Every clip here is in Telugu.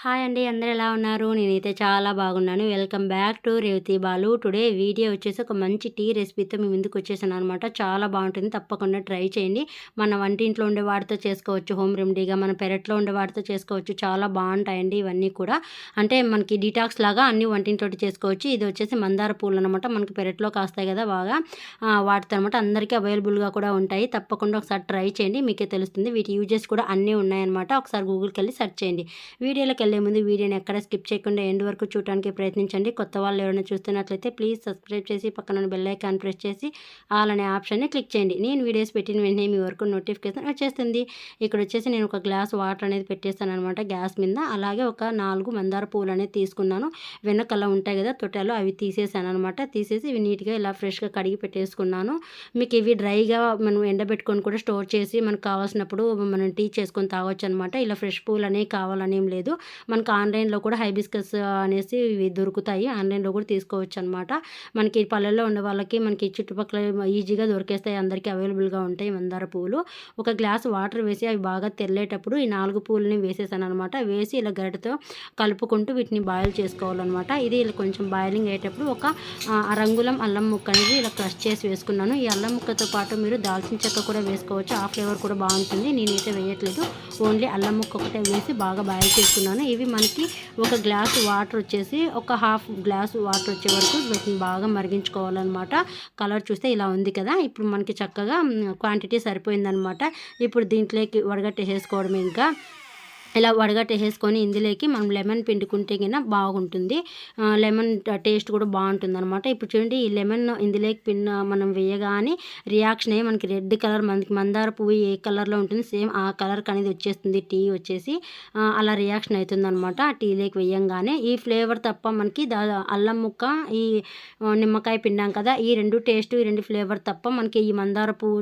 హాయ్ అండి. అందరూ ఎలా ఉన్నారు? నేనైతే చాలా బాగున్నాను. Welcome back to Revathi Balu. Today video వచ్చేసి ఒక మంచి టీ రెసిపీతో మీ ముందుకు వచ్చేసాననమాట. చాలా బాగుంటుంది. తప్పకుండా ట్రై చేయండి. మన వంటింట్లో ఉండే వాటితో చేసుకోవచ్చు. హోమ్ రెమెడీగా మన పెరట్లో ఉండే వాటితో చేసుకోవచ్చు. చాలా బాగుంటాయండి ఇవన్నీ కూడా. అంటే మనకి డీటాక్స్ లాగా అన్ని వంటింట్లోటి చేసుకోవచ్చు. ఇది వచ్చేసి మందార పూలు అనమాట. మనకి పెరట్లో కాస్తాయి కదా బాగా, వాటితో అనమాట. అందరికీ అవైలబుల్గా కూడా ఉంటాయి. తప్పకుండా ఒకసారి ట్రై చేయండి, మీకే తెలుస్తుంది. వీటి యూజెస్ కూడా అన్నీ ఉన్నాయన్నమాట. ఒకసారి గూగుల్కి వెళ్ళి సెర్చ్ చేయండి. వీడియోలోకి వెళ్ళే ముందు వీడియోని ఎక్కడ స్కిప్ చేయకుండా ఎండ్ వరకు చూడడానికి ప్రయత్నించండి. కొత్త వాళ్ళు ఎవరైనా చూస్తున్నట్లయితే ప్లీజ్ సబ్స్క్రైబ్ చేసి పక్కన బెల్ ఐకాన్ ప్రెస్ చేసి ఆల్ అనే ఆప్షన్ని క్లిక్ చేయండి. నేను వీడియోస్ పెట్టిన వెంటనే మీ వరకు నోటిఫికేషన్ వచ్చేస్తుంది. ఇక్కడ వచ్చేసి నేను ఒక గ్లాస్ వాటర్ అనేది పెట్టేస్తాను అనమాట గ్యాస్ మీద. అలాగే ఒక 4 మందార పూలు అనేది తీసుకున్నాను. వెనకలా ఉంటాయి కదా తొట్టాలు, అవి తీసేసాను అనమాట. తీసేసి ఇవి నీట్గా ఇలా ఫ్రెష్గా కడిగి పెట్టేసుకున్నాను. మీకు ఇవి డ్రైగా మనం ఎండబెట్టుకొని కూడా స్టోర్ చేసి మనకు కావాల్సినప్పుడు మనం టీ చేసుకొని తాగొచ్చు అనమాట. ఇలా ఫ్రెష్ పూలు అనేవి కావాలని ఏం లేదు. మనకు ఆన్లైన్లో కూడా హైబిస్కస్ అనేసి ఇవి దొరుకుతాయి. ఆన్లైన్లో కూడా తీసుకోవచ్చు అనమాట. మనకి పల్లెల్లో ఉండే వాళ్ళకి మనకి చుట్టుపక్కల ఈజీగా దొరికేస్తాయి. అందరికీ అవైలబుల్గా ఉంటాయి మందార పువ్వులు. ఒక గ్లాస్ వాటర్ వేసి అవి బాగా తెల్లేటప్పుడు ఈ 4 పూలని వేసేసాను అనమాట. వేసి ఇలా గరిటతో కలుపుకుంటూ వీటిని బాయిల్ చేసుకోవాలన్నమాట. ఇది ఇలా కొంచెం బాయిలింగ్ అయ్యేటప్పుడు ఒక అరంగుళం అల్లం ముక్క అనేది ఇలా క్రష్ చేసి వేసుకున్నాను. ఈ అల్లం ముక్కతో పాటు మీరు దాల్చిన చెక్క కూడా వేసుకోవచ్చు. ఆ ఫ్లేవర్ కూడా బాగుంటుంది. నేనైతే వేయట్లేదు, ఓన్లీ అల్లం ముక్క ఒకటే వేసి బాగా బాయిల్ చేసుకున్నాను. ఇవి మనకి ఒక గ్లాసు వాటర్ వచ్చేసి ఒక హాఫ్ గ్లాసు వాటర్ వచ్చే వరకు వీటిని బాగా మరిగించుకోవాలన్నమాట. కలర్ చూస్తే ఇలా ఉంది కదా. ఇప్పుడు మనకి చక్కగా క్వాంటిటీ సరిపోయిందనమాట. ఇప్పుడు దీంట్లోకి వడగట్టేసుకోవడం. ఇంకా ఇలా వడగట్టేసుకొని ఇందులోకి మనం లెమన్ పిండుకుంటే కింద బాగుంటుంది. లెమన్ టేస్ట్ కూడా బాగుంటుంది అనమాట. ఇప్పుడు చూడండి, ఈ లెమన్ ఇందులోకి మనం వేయగానే రియాక్షన్ అయ్యి మనకి రెడ్ కలర్, మనకి మందార పువ్వు ఏ కలర్లో ఉంటుంది సేమ్ ఆ కలర్కి అనేది వచ్చేస్తుంది టీ వచ్చేసి. అలా రియాక్షన్ అవుతుంది అనమాట ఆ టీలోకి వేయంగానే. ఈ ఫ్లేవర్ తప్ప మనకి అల్లం ముక్క, ఈ నిమ్మకాయ పిండాం కదా, ఈ రెండు టేస్ట్, ఈ రెండు ఫ్లేవర్ తప్ప మనకి ఈ మందార పువ్వు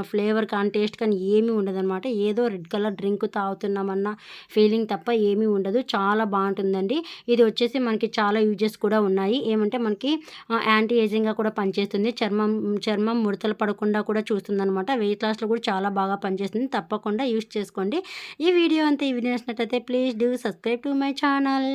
ఫ్లేవర్ కానీ టేస్ట్ కానీ ఏమీ ఉండదన్నమాట. ఏదో రెడ్ కలర్ డ్రింక్ తాగుతున్నామన్న ఫీలింగ్ తప్ప ఏమీ ఉండదు. చాలా బాగుంటుందండి. ఇది వచ్చేసి మనకి చాలా యూజెస్ కూడా ఉన్నాయి. ఏమంటే మనకి యాంటీ ఏజింగ్గా కూడా పనిచేస్తుంది. చర్మం ముడతలు పడకుండా కూడా చూస్తుందన్నమాట. వెయిట్ లాస్లో కూడా చాలా బాగా పనిచేస్తుంది. తప్పకుండా యూజ్ చేసుకోండి. ఈ వీడియో అంతా ఈ వీడియో నచ్చినట్లయితే please do subscribe to my channel.